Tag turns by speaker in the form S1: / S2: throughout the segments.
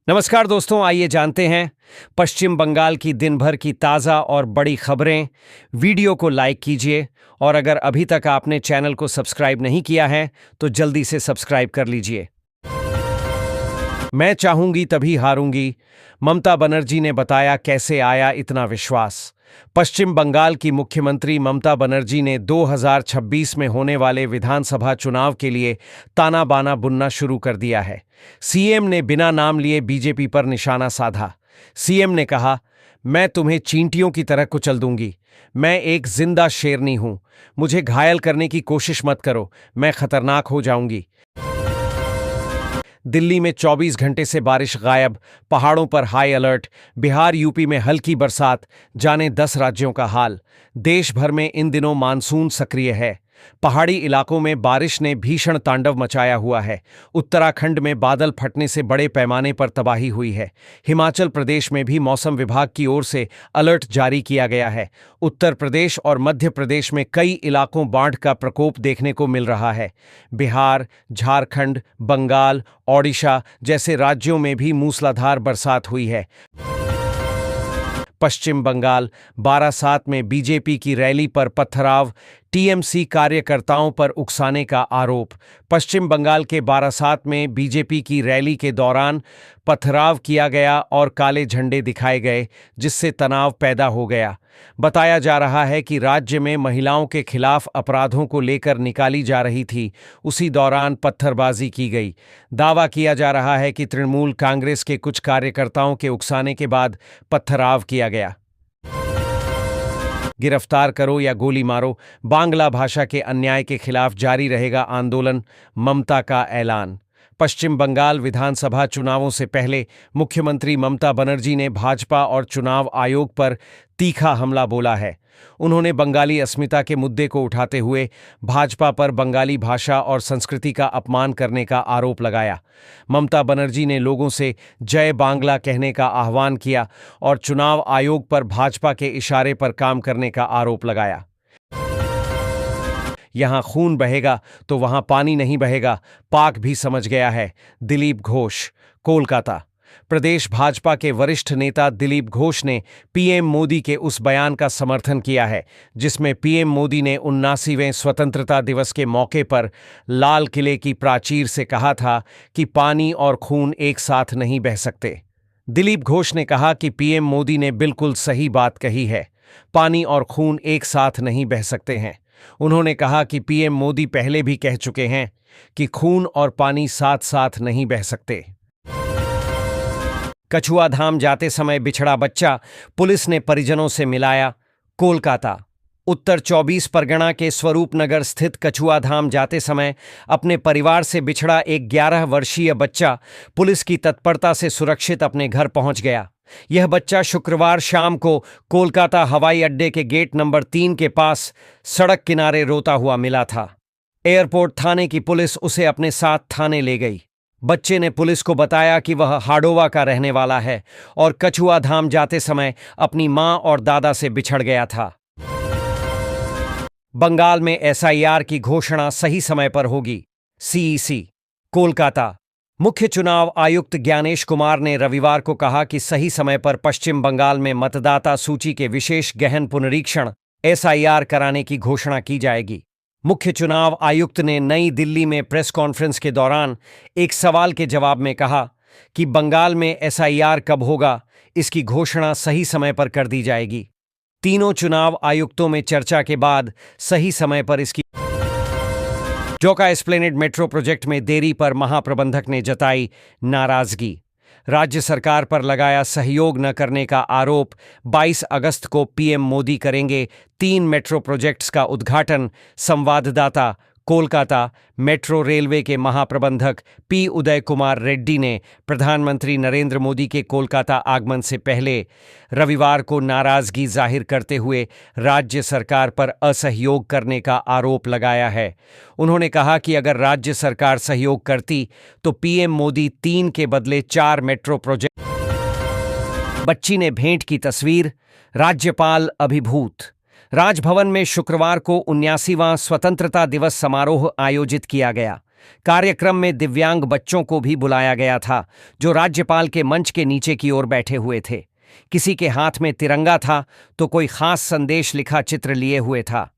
S1: नमस्कार दोस्तों, आइए जानते हैं पश्चिम बंगाल की दिन भर की ताज़ा और बड़ी खबरें। वीडियो को लाइक कीजिए और अगर अभी तक आपने चैनल को सब्सक्राइब नहीं किया है तो जल्दी से सब्सक्राइब कर लीजिए। मैं चाहूंगी तभी हारूंगी, ममता बनर्जी ने बताया कैसे आया इतना विश्वास। पश्चिम बंगाल की मुख्यमंत्री ममता बनर्जी ने 2026 में होने वाले विधानसभा चुनाव के लिए ताना बाना बुनना शुरू कर दिया है। सीएम ने बिना नाम लिए बीजेपी पर निशाना साधा। सीएम ने कहा, मैं तुम्हें चींटियों की तरह कुचल दूंगी। मैं एक जिंदा शेरनी हूं। मुझे घायल करने की कोशिश मत करो, मैं खतरनाक हो जाऊंगी। दिल्ली में 24 घंटे से बारिश गायब, पहाड़ों पर हाई अलर्ट। बिहार यूपी में हल्की बरसात, जाने 10 राज्यों का हाल। देश भर में इन दिनों मानसून सक्रिय है। पहाड़ी इलाकों में बारिश ने भीषण तांडव मचाया हुआ है। उत्तराखंड में बादल फटने से बड़े पैमाने पर तबाही हुई है। हिमाचल प्रदेश में भी मौसम विभाग की ओर से अलर्ट जारी किया गया है। उत्तर प्रदेश और मध्य प्रदेश में कई इलाकों बाढ़ का प्रकोप देखने को मिल रहा है। बिहार, झारखंड, बंगाल, ओडिशा जैसे राज्यों में भी मूसलाधार बरसात हुई है। पश्चिम बंगाल बारासात में बीजेपी की रैली पर पथराव, टीएमसी कार्यकर्ताओं पर उकसाने का आरोप। पश्चिम बंगाल के बारासात में बीजेपी की रैली के दौरान पथराव किया गया और काले झंडे दिखाए गए, जिससे तनाव पैदा हो गया। बताया जा रहा है कि राज्य में महिलाओं के खिलाफ अपराधों को लेकर निकाली जा रही थी, उसी दौरान पत्थरबाजी की गई। दावा किया जा रहा है कि तृणमूल कांग्रेस के कुछ कार्यकर्ताओं के उकसाने के बाद पथराव किया गया। गिरफ्तार करो या गोली मारो, बांग्ला भाषा के अन्याय के खिलाफ जारी रहेगा आंदोलन, ममता का ऐलान। पश्चिम बंगाल विधानसभा चुनावों से पहले मुख्यमंत्री ममता बनर्जी ने भाजपा और चुनाव आयोग पर तीखा हमला बोला है। उन्होंने बंगाली अस्मिता के मुद्दे को उठाते हुए भाजपा पर बंगाली भाषा और संस्कृति का अपमान करने का आरोप लगाया। ममता बनर्जी ने लोगों से जय बांग्ला कहने का आह्वान किया और चुनाव आयोग पर भाजपा के इशारे पर काम करने का आरोप लगाया। यहां खून बहेगा तो वहां पानी नहीं बहेगा, पाक भी समझ गया है। दिलीप घोष, कोलकाता। प्रदेश भाजपा के वरिष्ठ नेता दिलीप घोष ने पीएम मोदी के उस बयान का समर्थन किया है जिसमें पीएम मोदी ने 79वें स्वतंत्रता दिवस के मौके पर लाल किले की प्राचीर से कहा था कि पानी और खून एक साथ नहीं बह सकते। दिलीप घोष ने कहा कि पीएम मोदी ने बिल्कुल सही बात कही है, पानी और खून एक साथ नहीं बह सकते हैं। उन्होंने कहा कि पीएम मोदी पहले भी कह चुके हैं कि खून और पानी साथ साथ नहीं बह सकते। कछुआ धाम जाते समय बिछड़ा बच्चा, पुलिस ने परिजनों से मिलाया, कोलकाता। उत्तर 24 परगना के स्वरूपनगर स्थित कछुआ धाम जाते समय अपने परिवार से बिछड़ा एक 11 वर्षीय बच्चा पुलिस की तत्परता से सुरक्षित अपने घर पहुंच गया। यह बच्चा शुक्रवार शाम को कोलकाता हवाई अड्डे के गेट नंबर 3 के पास सड़क किनारे रोता हुआ मिला था। एयरपोर्ट थाने की पुलिस उसे अपने साथ थाने ले गई। बच्चे ने पुलिस को बताया कि वह हाडोवा का रहने वाला है और कछुआ धाम जाते समय अपनी मां और दादा से बिछड़ गया था। बंगाल में एसआईआर की घोषणा सही समय पर होगी, सीईसी। कोलकाता। मुख्य चुनाव आयुक्त ज्ञानेश कुमार ने रविवार को कहा कि सही समय पर पश्चिम बंगाल में मतदाता सूची के विशेष गहन पुनरीक्षण एसआईआर कराने की घोषणा की जाएगी। मुख्य चुनाव आयुक्त ने नई दिल्ली में प्रेस कॉन्फ्रेंस के दौरान एक सवाल के जवाब में कहा कि बंगाल में एसआईआर कब होगा, इसकी घोषणा सही समय पर कर दी जाएगी। तीनों चुनाव आयुक्तों में चर्चा के बाद सही समय पर इसकी जोका एस्प्लेनेड मेट्रो प्रोजेक्ट में देरी पर महाप्रबंधक ने जताई नाराजगी। राज्य सरकार पर लगाया सहयोग न करने का आरोप। 22 अगस्त को पीएम मोदी करेंगे 3 मेट्रो प्रोजेक्ट्स का उद्घाटन। संवाददाता, कोलकाता। मेट्रो रेलवे के महाप्रबंधक पी उदय कुमार रेड्डी ने प्रधानमंत्री नरेंद्र मोदी के कोलकाता आगमन से पहले रविवार को नाराजगी जाहिर करते हुए राज्य सरकार पर असहयोग करने का आरोप लगाया है। उन्होंने कहा कि अगर राज्य सरकार सहयोग करती तो पीएम मोदी 3 के बदले 4 मेट्रो प्रोजेक्ट। बच्ची ने भेंट की तस्वीर, राज्यपाल अभिभूत। राजभवन में शुक्रवार को 79वां स्वतंत्रता दिवस समारोह आयोजित किया गया। कार्यक्रम में दिव्यांग बच्चों को भी बुलाया गया था, जो राज्यपाल के मंच के नीचे की ओर बैठे हुए थे। किसी के हाथ में तिरंगा था तो कोई खास संदेश लिखा चित्र लिए हुए था।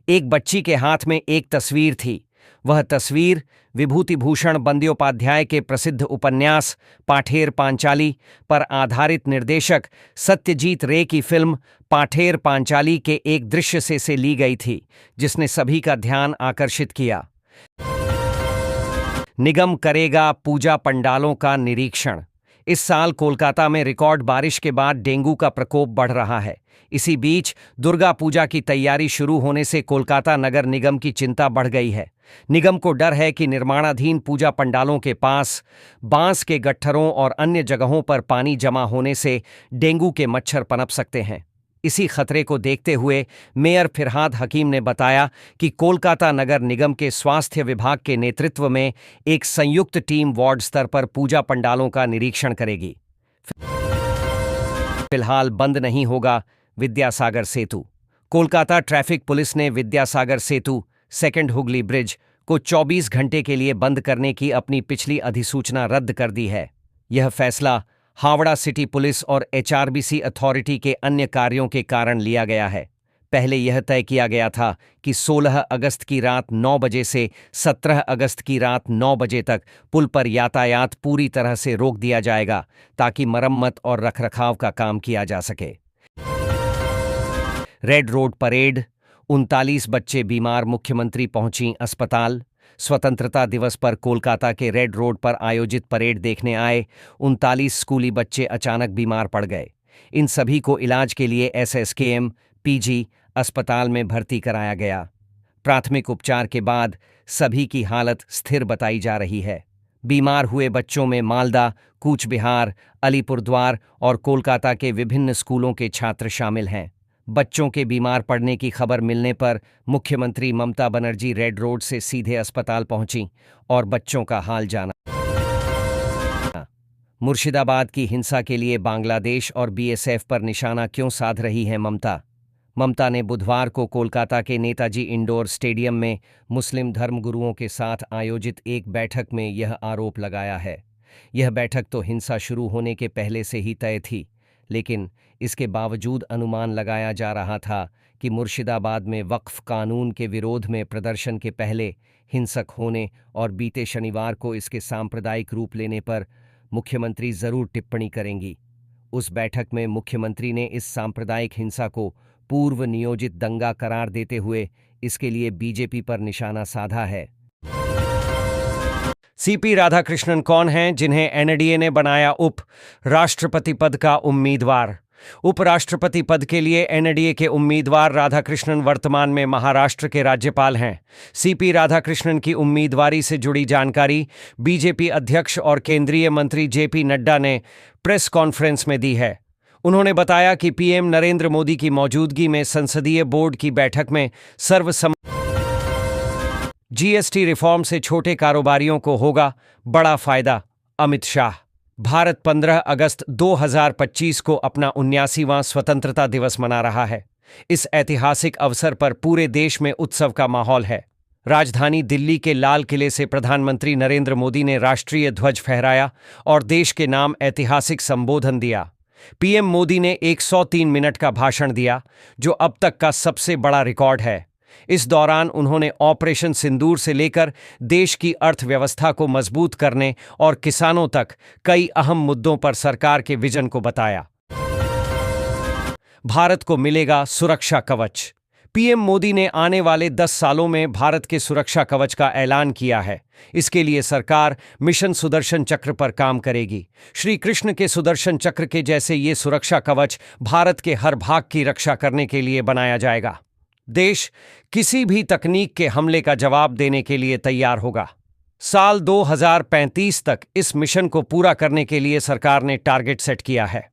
S1: एक बच्ची के हाथ में एक तस्वीर थी। वह तस्वीर विभूति भूषण बंद्योपाध्याय के प्रसिद्ध उपन्यास पाठेर पांचाली पर आधारित निर्देशक सत्यजीत रे की फिल्म पाठेर पांचाली के एक दृश्य से ली गई थी, जिसने सभी का ध्यान आकर्षित किया। निगम करेगा पूजा पंडालों का निरीक्षण। इस साल कोलकाता में रिकॉर्ड बारिश के बाद डेंगू का प्रकोप बढ़ रहा है। इसी बीच दुर्गा पूजा की तैयारी शुरू होने से कोलकाता नगर निगम की चिंता बढ़ गई है। निगम को डर है कि निर्माणाधीन पूजा पंडालों के पास बांस के गट्ठरों और अन्य जगहों पर पानी जमा होने से डेंगू के मच्छर पनप सकते हैं। इसी खतरे को देखते हुए मेयर फिरहाद हकीम ने बताया कि कोलकाता नगर निगम के स्वास्थ्य विभाग के नेतृत्व में एक संयुक्त टीम वार्ड स्तर पर पूजा पंडालों का निरीक्षण करेगी। फिलहाल बंद नहीं होगा विद्यासागर सेतु। कोलकाता ट्रैफिक पुलिस ने विद्यासागर सेतु सेकंड हुगली ब्रिज को 24 घंटे के लिए बंद करने की अपनी पिछली अधिसूचना रद्द कर दी है। यह फैसला हावड़ा सिटी पुलिस और एचआरबीसी अथॉरिटी के अन्य कार्यों के कारण लिया गया है। पहले यह तय किया गया था कि 16 अगस्त की रात 9 बजे से 17 अगस्त की रात 9 बजे तक पुल पर यातायात पूरी तरह से रोक दिया जाएगा, ताकि मरम्मत और रखरखाव का काम किया जा सके। रेड रोड परेड, 39 बच्चे बीमार, मुख्यमंत्री पहुंची अस्पताल। स्वतंत्रता दिवस पर कोलकाता के रेड रोड पर आयोजित परेड देखने आए 39 स्कूली बच्चे अचानक बीमार पड़ गए। इन सभी को इलाज के लिए एसएसकेएम पीजी अस्पताल में भर्ती कराया गया। प्राथमिक उपचार के बाद सभी की हालत स्थिर बताई जा रही है। बीमार हुए बच्चों में मालदा, कूच बिहार, अलीपुरद्वार और कोलकाता के विभिन्न स्कूलों के छात्र शामिल हैं। बच्चों के बीमार पड़ने की खबर मिलने पर मुख्यमंत्री ममता बनर्जी रेड रोड से सीधे अस्पताल पहुंची और बच्चों का हाल जाना। मुर्शिदाबाद की हिंसा के लिए बांग्लादेश और बीएसएफ पर निशाना क्यों साध रही हैं ममता? ममता ने बुधवार को कोलकाता के नेताजी इंडोर स्टेडियम में मुस्लिम धर्मगुरुओं के साथ आयोजित एक बैठक में यह आरोप लगाया है। यह बैठक तो हिंसा शुरू होने के पहले से ही तय थी, लेकिन इसके बावजूद अनुमान लगाया जा रहा था कि मुर्शिदाबाद में वक्फ कानून के विरोध में प्रदर्शन के पहले हिंसक होने और बीते शनिवार को इसके सांप्रदायिक रूप लेने पर मुख्यमंत्री जरूर टिप्पणी करेंगी। उस बैठक में मुख्यमंत्री ने इस सांप्रदायिक हिंसा को पूर्व नियोजित दंगा करार देते हुए इसके लिए बीजेपी पर निशाना साधा है। सीपी राधाकृष्णन कौन हैं जिन्हें एनडीए ने बनाया उप राष्ट्रपति पद का उम्मीदवार? उपराष्ट्रपति पद के लिए एनडीए के उम्मीदवार राधाकृष्णन वर्तमान में महाराष्ट्र के राज्यपाल हैं। सीपी राधाकृष्णन की उम्मीदवारी से जुड़ी जानकारी बीजेपी अध्यक्ष और केंद्रीय मंत्री जेपी नड्डा ने प्रेस कॉन्फ्रेंस में दी है। उन्होंने बताया कि पीएम नरेंद्र मोदी की मौजूदगी में संसदीय बोर्ड की बैठक में जीएसटी रिफॉर्म से छोटे कारोबारियों को होगा बड़ा फायदा। अमित शाह। भारत 15 अगस्त 2025 को अपना 79वां स्वतंत्रता दिवस मना रहा है। इस ऐतिहासिक अवसर पर पूरे देश में उत्सव का माहौल है। राजधानी दिल्ली के लाल किले से प्रधानमंत्री नरेंद्र मोदी ने राष्ट्रीय ध्वज फहराया और देश के नाम ऐतिहासिक संबोधन दिया। पीएम मोदी ने 103 मिनट का भाषण दिया, जो अब तक का सबसे बड़ा रिकॉर्ड है। इस दौरान उन्होंने ऑपरेशन सिंदूर से लेकर देश की अर्थव्यवस्था को मजबूत करने और किसानों तक कई अहम मुद्दों पर सरकार के विजन को बताया। भारत को मिलेगा सुरक्षा कवच। पीएम मोदी ने आने वाले 10 सालों में भारत के सुरक्षा कवच का ऐलान किया है। इसके लिए सरकार मिशन सुदर्शन चक्र पर काम करेगी। श्री कृष्ण के सुदर्शन चक्र के जैसे ये सुरक्षा कवच भारत के हर भाग की रक्षा करने के लिए बनाया जाएगा। देश किसी भी तकनीक के हमले का जवाब देने के लिए तैयार होगा। साल 2035 तक इस मिशन को पूरा करने के लिए सरकार ने टारगेट सेट किया है।